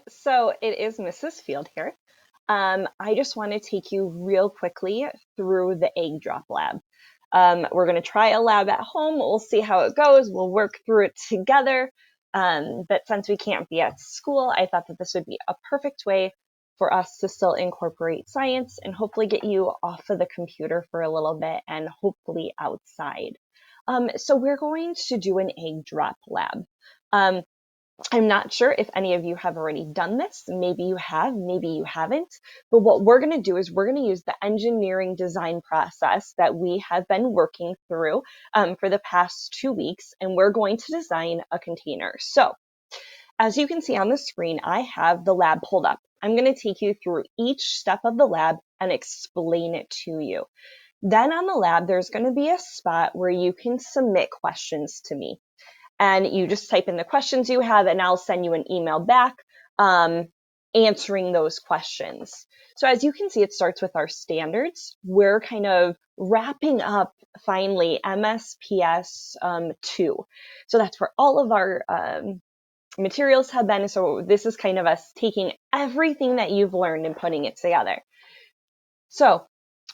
So it is Mrs. Field here. I just want to take you real quickly through the egg drop lab. We're going to try a lab at home. We'll see how it goes. We'll work through it together. But since we can't be at school, I thought that this would be a perfect way for us to still incorporate science and hopefully get you off of the computer for a little bit and hopefully outside. So we're going to do an egg drop lab. I'm not sure if any of you have already done this. Maybe you have, maybe you haven't. But what we're going to do is we're going to use the engineering design process that we have been working through for the past 2 weeks, and we're going to design a container. So as you can see on the screen, I have the lab pulled up. I'm going to take you through each step of the lab and explain it to you. Then on the lab, there's going to be a spot where you can submit questions to me. And you just type in the questions you have, and I'll send you an email back answering those questions. So as you can see, it starts with our standards. We're kind of wrapping up finally MSPS 2. So that's where all of our materials have been. So this is kind of us taking everything that you've learned and putting it together. So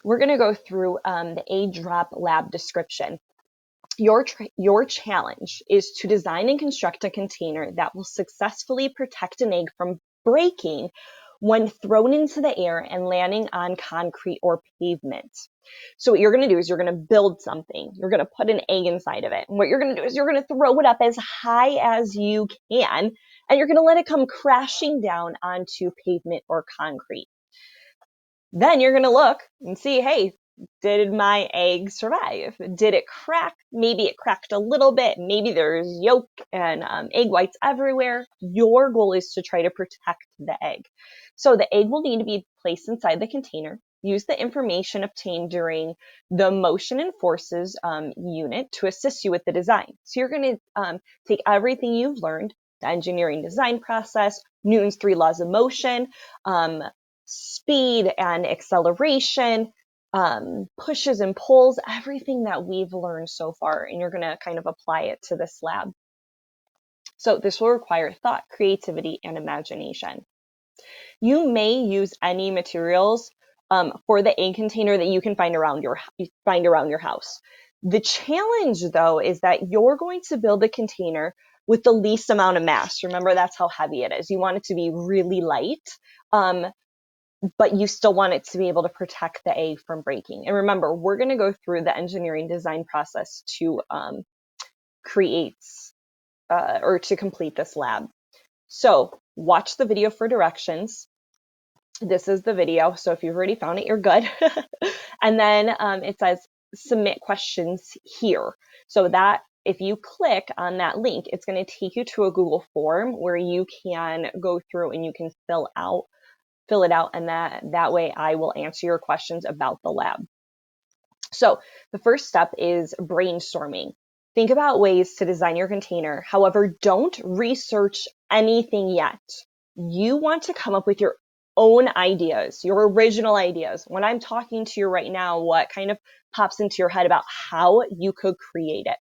we're going to go through the egg drop lab description. Your challenge is to design and construct a container that will successfully protect an egg from breaking when thrown into the air and landing on concrete or pavement. So what you're going to do is you're going to build something. You're going to put an egg inside of it. And what you're going to do is you're going to throw it up as high as you can, and you're going to let it come crashing down onto pavement or concrete. Then you're going to look and see, hey, did my egg survive? Did it crack? Maybe it cracked a little bit. Maybe there's yolk and egg whites everywhere. Your goal is to try to protect the egg. So the egg will need to be placed inside the container. Use the information obtained during the motion and forces unit to assist you with the design. So you're going to take everything you've learned, the engineering design process, Newton's 3 laws of motion, speed and acceleration, pushes and pulls, everything that we've learned so far, and you're going to kind of apply it to this lab. So this will require thought, creativity, and imagination. You may use any materials for the egg container that you can find around your house. The challenge, though, is that you're going to build a container with the least amount of mass. Remember, that's how heavy it is. You want it to be really light, but you still want it to be able to protect the egg from breaking. And remember, we're going to go through the engineering design process to create or to complete this lab. So watch the video for directions. This is the video. So if you've already found it, you're good. And then it says submit questions here. So that if you click on that link, it's going to take you to a Google form where you can go through and you can fill it out, and that way I will answer your questions about the lab. So the first step is brainstorming. Think about ways to design your container. However, don't research anything yet. You want to come up with your own ideas, your original ideas. When I'm talking to you right now, what kind of pops into your head about how you could create it?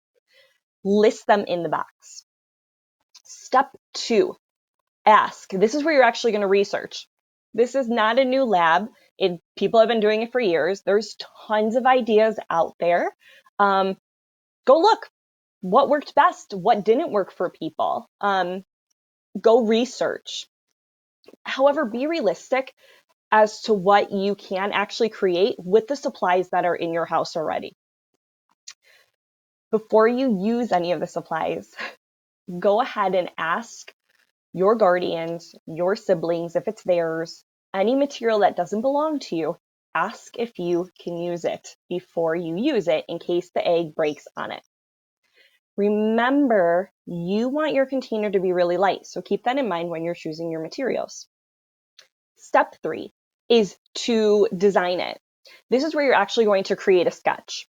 List them in the box. Step 2, ask. This is where you're actually going to research. This is not a new lab. People have been doing it for years. There's tons of ideas out there. Go look. What worked best? What didn't work for people? Go research. However, be realistic as to what you can actually create with the supplies that are in your house already. Before you use any of the supplies, go ahead and ask your guardians, your siblings, if it's theirs, any material that doesn't belong to you, ask if you can use it before you use it in case the egg breaks on it. Remember, you want your container to be really light, so keep that in mind when you're choosing your materials. Step 3 is to design it. This is where you're actually going to create a sketch.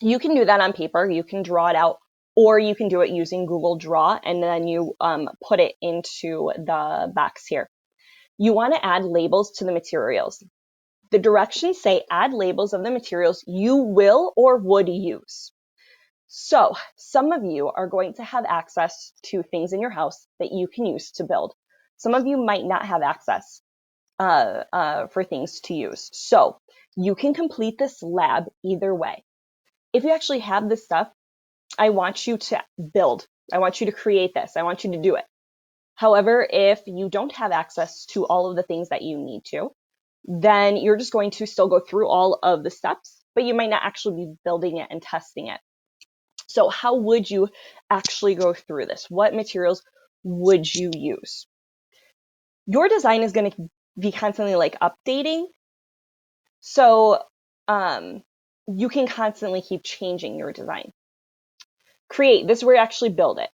You can do that on paper, you can draw it out, or you can do it using Google Draw, and then you put it into the box here. You want to add labels to the materials. The directions say add labels of the materials you will or would use. So some of you are going to have access to things in your house that you can use to build. Some of you might not have access for things to use. So you can complete this lab either way. If you actually have this stuff, I want you to build. I want you to create this. I want you to do it. However, if you don't have access to all of the things that you need to, then you're just going to still go through all of the steps, but you might not actually be building it and testing it. So how would you actually go through this? What materials would you use? Your design is going to be constantly like updating. So you can constantly keep changing your design. Create, this is where you actually build it.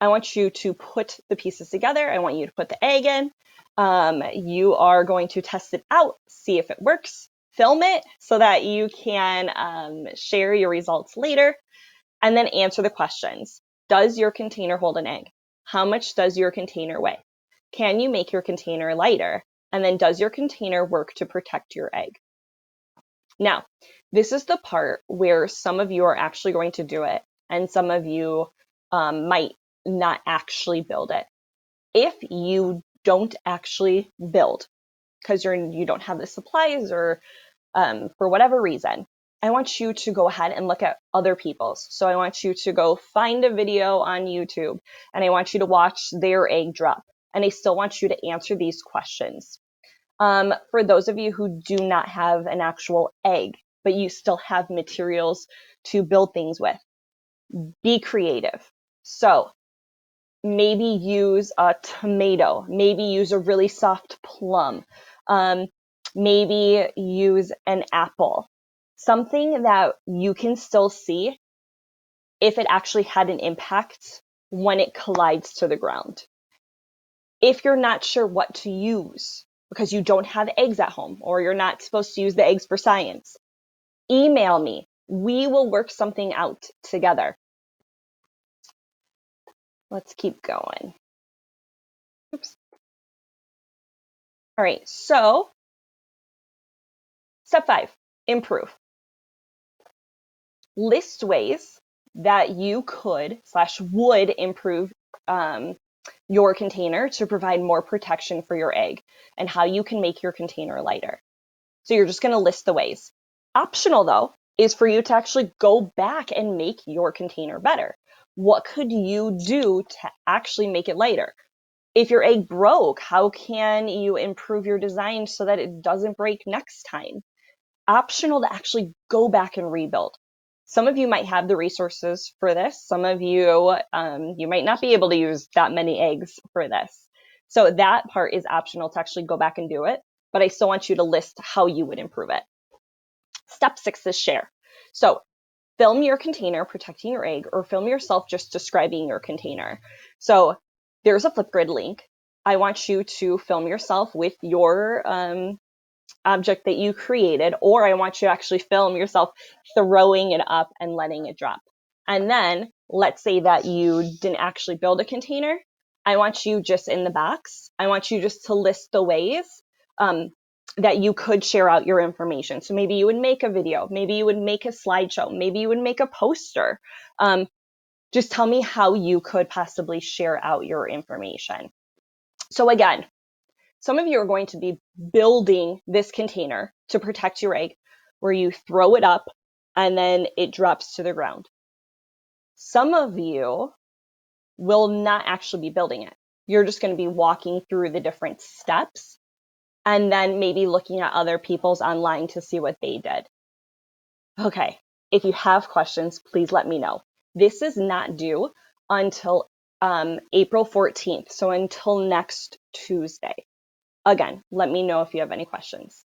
I want you to put the pieces together. I want you to put the egg in. You are going to test it out, see if it works, film it so that you can share your results later, and then answer the questions. Does your container hold an egg? How much does your container weigh? Can you make your container lighter? And then does your container work to protect your egg? Now, this is the part where some of you are actually going to do it, and some of you might not actually build it. If you don't actually build because you don't have the supplies or for whatever reason, I want you to go ahead and look at other people's. So I want you to go find a video on YouTube and I want you to watch their egg drop. And I still want you to answer these questions. For those of you who do not have an actual egg, but you still have materials to build things with, be creative. So maybe use a tomato, maybe use a really soft plum, maybe use an apple, something that you can still see if it actually had an impact when it collides to the ground. If you're not sure what to use because you don't have eggs at home or you're not supposed to use the eggs for science, email me. We will work something out together. Let's keep going. Oops. All right, so step 5, improve. List ways that you could/would improve your container to provide more protection for your egg and how you can make your container lighter. So you're just going to list the ways. Optional though is for you to actually go back and make your container better. What could you do to actually make it lighter? If your egg broke, how can you improve your design so that it doesn't break next time? Optional to actually go back and rebuild. Some of you might have the resources for this. Some of you, you might not be able to use that many eggs for this. So that part is optional to actually go back and do it, but I still want you to list how you would improve it. Step 6 is share. So film your container protecting your egg or film yourself just describing your container. So there's a Flipgrid link. I want you to film yourself with your object that you created, or I want you to actually film yourself throwing it up and letting it drop. And then let's say that you didn't actually build a container. I want you just in the box. I want you just to list the ways that you could share out your information. So maybe you would make a video, maybe you would make a slideshow, maybe you would make a poster. Just tell me how you could possibly share out your information. So again, some of you are going to be building this container to protect your egg where you throw it up and then it drops to the ground. Some of you will not actually be building it. You're just going to be walking through the different steps and then maybe looking at other people's online to see what they did. Okay, if you have questions, please let me know. This is not due until April 14th, so until next Tuesday. Again, let me know if you have any questions.